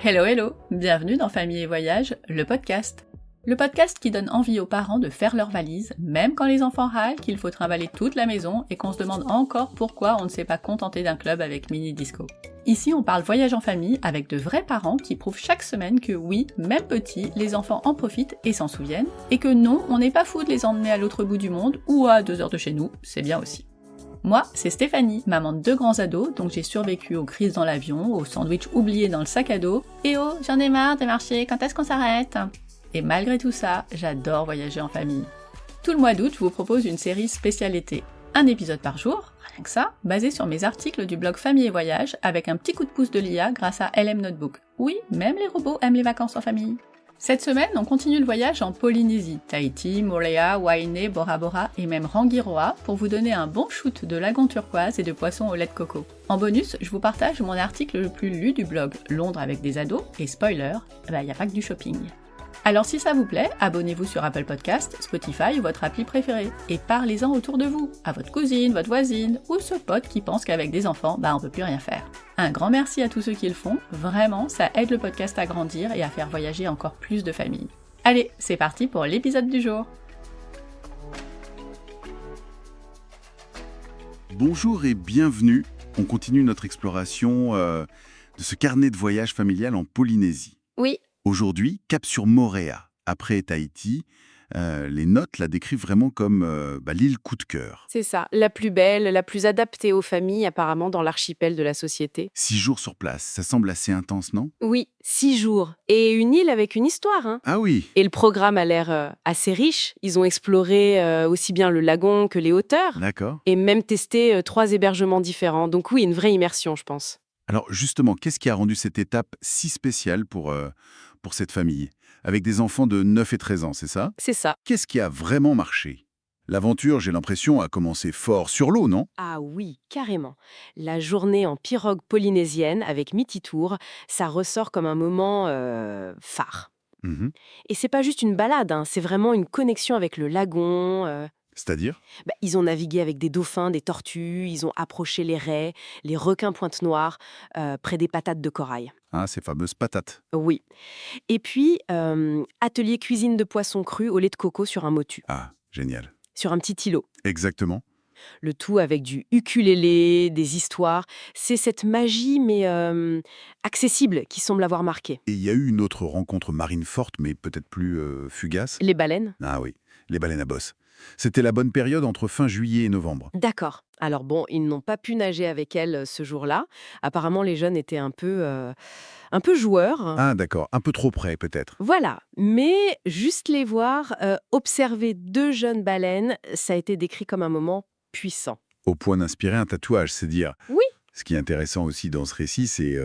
Hello hello, bienvenue dans Famille et Voyage, le podcast. Le podcast qui donne envie aux parents de faire leurs valises, même quand les enfants râlent qu'il faut trimballer toute la maison et qu'on se demande encore pourquoi on ne s'est pas contenté d'un club avec mini disco. Ici on parle voyage en famille avec de vrais parents qui prouvent chaque semaine que oui, même petits, les enfants en profitent et s'en souviennent, et que non, on n'est pas fou de les emmener à l'autre bout du monde ou à 2 heures de chez nous, c'est bien aussi. Moi, c'est Stéphanie, maman de 2 grands ados, donc j'ai survécu aux crises dans l'avion, aux sandwichs oubliés dans le sac à dos, et oh, j'en ai marre de marcher, quand est-ce qu'on s'arrête ? Et malgré tout ça, j'adore voyager en famille. Tout le mois d'août, je vous propose une série spéciale été. Un épisode par jour, rien que ça, basé sur mes articles du blog Famille et Voyage, avec un petit coup de pouce de l'IA grâce à LM Notebook. Oui, même les robots aiment les vacances en famille. Cette semaine, on continue le voyage en Polynésie, Tahiti, Moorea, Wainé, Bora Bora et même Rangiroa pour vous donner un bon shoot de lagons turquoise et de poissons au lait de coco. En bonus, je vous partage mon article le plus lu du blog Londres avec des ados et spoiler, y a pas que du shopping. Alors si ça vous plaît, abonnez-vous sur Apple Podcast, Spotify ou votre appli préférée et parlez-en autour de vous, à votre cousine, votre voisine ou ce pote qui pense qu'avec des enfants, on peut plus rien faire. Un grand merci à tous ceux qui le font, vraiment ça aide le podcast à grandir et à faire voyager encore plus de familles. Allez, c'est parti pour l'épisode du jour. Bonjour et bienvenue, on continue notre exploration de ce carnet de voyage familial en Polynésie. Oui. Aujourd'hui, cap sur Moorea. Après Tahiti, les notes la décrivent vraiment comme l'île coup de cœur. C'est ça, la plus belle, la plus adaptée aux familles apparemment dans l'archipel de la société. 6 jours sur place, ça semble assez intense, non ? Oui, 6 jours. Et une île avec une histoire, hein. Ah oui. Et le programme a l'air assez riche. Ils ont exploré aussi bien le lagon que les hauteurs. D'accord. Et même testé 3 hébergements différents. Donc oui, une vraie immersion, je pense. Alors justement, qu'est-ce qui a rendu cette étape si spéciale pour cette famille ? Avec des enfants de 9 et 13 ans, c'est ça ? C'est ça. Qu'est-ce qui a vraiment marché ? L'aventure, j'ai l'impression, a commencé fort sur l'eau, non ? Ah oui, carrément. La journée en pirogue polynésienne avec Miti-Tour, ça ressort comme un moment phare. Mhm. Et c'est pas juste une balade, hein, c'est vraiment une connexion avec le lagon. C'est-à-dire ? Ils ont navigué avec des dauphins, des tortues, ils ont approché les raies, les requins pointe-noire, près des patates de corail. Ah, ces fameuses patates. Oui. Et puis, atelier cuisine de poisson cru au lait de coco sur un motu, Ah, génial. sur un petit îlot. Exactement. Le tout avec du ukulélé, des histoires. C'est cette magie, mais accessible, qui semble avoir marqué. Et il y a eu une autre rencontre marine forte, mais peut-être plus fugace. Les baleines ? Ah oui, les baleines à bosse. C'était la bonne période entre fin juillet et novembre. D'accord. Alors bon, ils n'ont pas pu nager avec elles ce jour-là. Apparemment, les jeunes étaient un peu joueurs. Ah d'accord, un peu trop près peut-être. Voilà. Mais juste les voir, observer 2 jeunes baleines, ça a été décrit comme un moment puissant. Au point d'inspirer un tatouage, c'est dire. Oui. Ce qui est intéressant aussi dans ce récit, c'est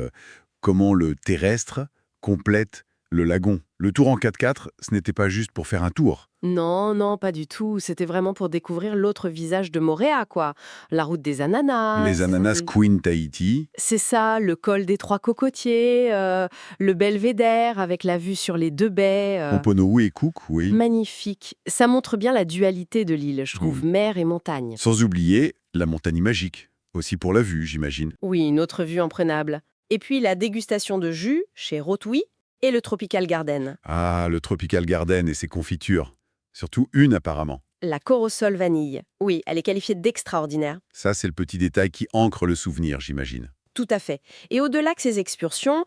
comment le terrestre complète le lagon. Le tour en 4x4, ce n'était pas juste pour faire un tour. Non, non, pas du tout. C'était vraiment pour découvrir l'autre visage de Moorea, quoi. La route des ananas. Les ananas Queen Tahiti. C'est ça, le col des 3 cocotiers, le belvédère avec la vue sur les 2 baies. Poponoou et Cook, oui. Magnifique. Ça montre bien la dualité de l'île, je trouve, mer et montagne. Sans oublier la montagne magique. Aussi pour la vue, j'imagine. Oui, une autre vue imprenable. Et puis la dégustation de jus chez Rotui et le Tropical Garden. Ah, le Tropical Garden et ses confitures. Surtout une apparemment. La Corosol vanille. Oui, elle est qualifiée d'extraordinaire. Ça, c'est le petit détail qui ancre le souvenir, j'imagine. Tout à fait. Et au-delà de ces excursions,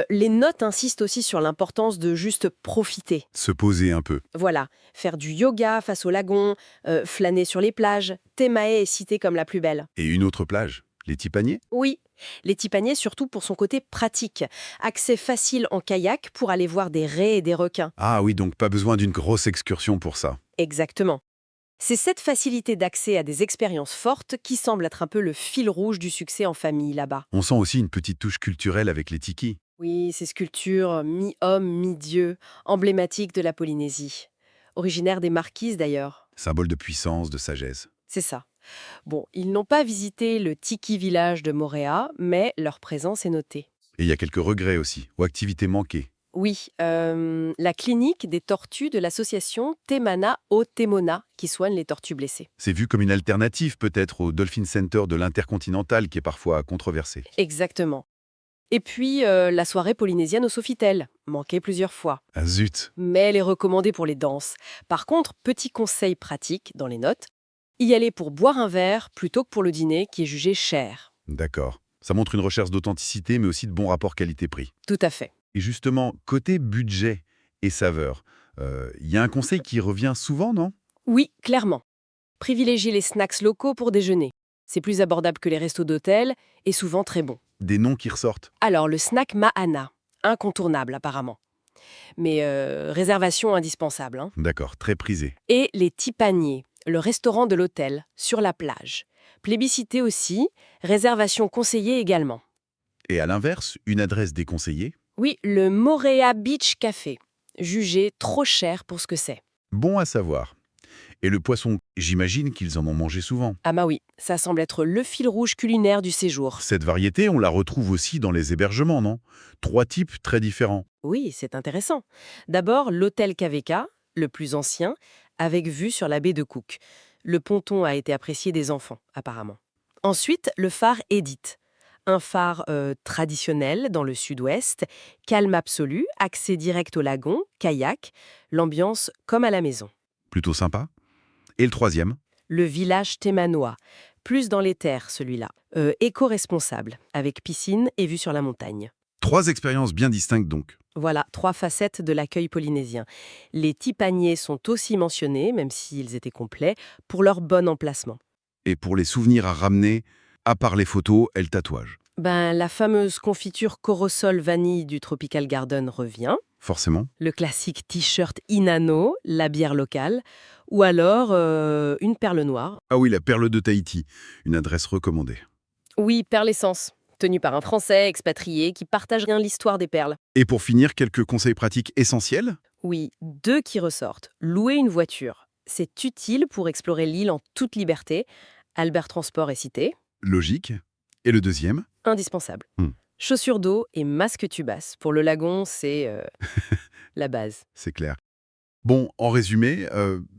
les notes insistent aussi sur l'importance de juste profiter. Se poser un peu. Voilà, faire du yoga face au lagon, flâner sur les plages. Temae est citée comme la plus belle. Et une autre plage, les Tipaniers ? Oui, les Tipaniers surtout pour son côté pratique. Accès facile en kayak pour aller voir des raies et des requins. Ah oui, donc pas besoin d'une grosse excursion pour ça. Exactement. C'est cette facilité d'accès à des expériences fortes qui semble être un peu le fil rouge du succès en famille là-bas. On sent aussi une petite touche culturelle avec les tikis. Oui, ces sculptures mi-homme, mi-dieu, emblématiques de la Polynésie. Originaires des Marquises d'ailleurs. Symbole de puissance, de sagesse. C'est ça. Bon, ils n'ont pas visité le Tiki Village de Moorea, mais leur présence est notée. Et il y a quelques regrets aussi, ou activités manquées. Oui, la clinique des tortues de l'association Temana o Temona, qui soigne les tortues blessées. C'est vu comme une alternative peut-être au Dolphin Center de l'Intercontinental qui est parfois controversé. Exactement. Et puis, la soirée polynésienne au Sofitel, manquée plusieurs fois. Ah zut. Mais elle est recommandée pour les danses. Par contre, petit conseil pratique dans les notes, y aller pour boire un verre plutôt que pour le dîner qui est jugé cher. D'accord. Ça montre une recherche d'authenticité, mais aussi de bon rapport qualité-prix. Tout à fait. Et justement, côté budget et saveur, il y a un conseil qui revient souvent, non? Oui, clairement. Privilégiez les snacks locaux pour déjeuner. C'est plus abordable que les restos d'hôtel et souvent très bon. Des noms qui ressortent. Alors, le snack Mahana, incontournable apparemment. Mais réservation indispensable, hein. D'accord, très prisé. Et les Tipaniers, le restaurant de l'hôtel, sur la plage. Plébiscité aussi, réservation conseillée également. Et à l'inverse, une adresse déconseillée? Oui, le Moorea Beach Café, jugé trop cher pour ce que c'est. Bon à savoir. Et le poisson, j'imagine qu'ils en ont mangé souvent. Ah bah oui, ça semble être le fil rouge culinaire du séjour. Cette variété, on la retrouve aussi dans les hébergements, non? 3 types très différents. Oui, c'est intéressant. D'abord, l'hôtel KVK, le plus ancien, avec vue sur la baie de Cook. Le ponton a été apprécié des enfants, apparemment. Ensuite, le phare Edith. Un phare traditionnel dans le sud-ouest, calme absolu, accès direct au lagon, kayak, l'ambiance comme à la maison. Plutôt sympa. Et le troisième? Le village Temanoa, plus dans les terres celui-là. Éco-responsable, avec piscine et vue sur la montagne. 3 expériences bien distinctes donc. Voilà, 3 facettes de l'accueil polynésien. Les tipaniers sont aussi mentionnés, même s'ils étaient complets, pour leur bon emplacement. Et pour les souvenirs à ramener, à part les photos et le tatouage. La fameuse confiture Corosol vanille du Tropical Garden revient. Forcément. Le classique t-shirt Inano, la bière locale. Ou alors une perle noire. Ah oui, la perle de Tahiti, une adresse recommandée. Oui, Perle Essence, tenue par un Français expatrié qui partage bien l'histoire des perles. Et pour finir, quelques conseils pratiques essentiels? Oui, 2 qui ressortent. Louer une voiture. C'est utile pour explorer l'île en toute liberté. Albert Transport est cité. Logique. Et le deuxième? Indispensable. Hmm. Chaussures d'eau et masque tubas. Pour le lagon, c'est la base. C'est clair. Bon, en résumé,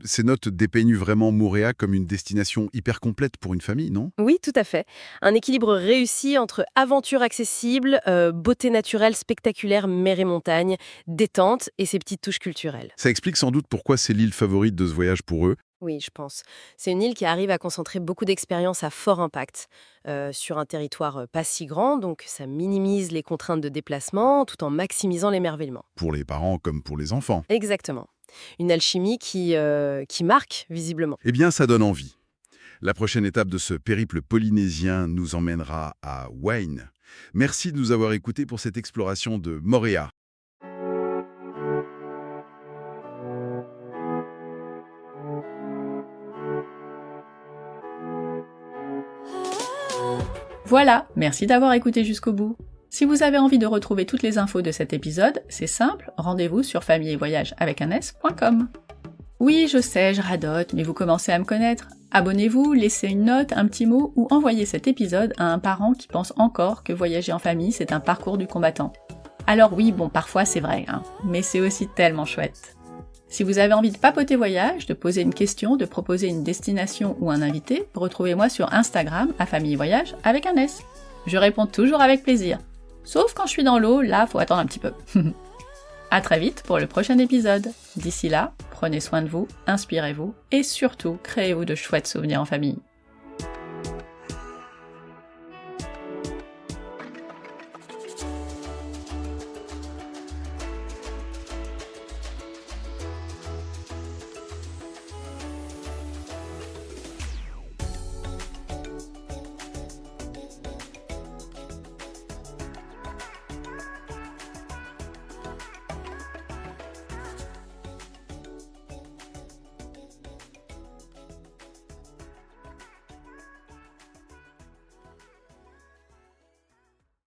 ces notes dépeignent vraiment Moorea comme une destination hyper complète pour une famille, non? Oui, tout à fait. Un équilibre réussi entre aventure accessible, beauté naturelle spectaculaire, mer et montagne, détente et ses petites touches culturelles. Ça explique sans doute pourquoi c'est l'île favorite de ce voyage pour eux. Oui, je pense. C'est une île qui arrive à concentrer beaucoup d'expériences à fort impact sur un territoire pas si grand, donc ça minimise les contraintes de déplacement tout en maximisant l'émerveillement. Pour les parents comme pour les enfants. Exactement. Une alchimie qui marque, visiblement. Eh bien, ça donne envie. La prochaine étape de ce périple polynésien nous emmènera à Wayne. Merci de nous avoir écoutés pour cette exploration de Moorea. Voilà, merci d'avoir écouté jusqu'au bout. Si vous avez envie de retrouver toutes les infos de cet épisode, c'est simple, rendez-vous sur familleetvoyage.com. Oui, je sais, je radote, mais vous commencez à me connaître. Abonnez-vous, laissez une note, un petit mot ou envoyez cet épisode à un parent qui pense encore que voyager en famille, c'est un parcours du combattant. Alors oui, bon, parfois c'est vrai, mais c'est aussi tellement chouette. Si vous avez envie de papoter voyage, de poser une question, de proposer une destination ou un invité, retrouvez-moi sur Instagram à Famille Voyage avec un S. Je réponds toujours avec plaisir. Sauf quand je suis dans l'eau, là, faut attendre un petit peu. À très vite pour le prochain épisode. D'ici là, prenez soin de vous, inspirez-vous et surtout, créez-vous de chouettes souvenirs en famille.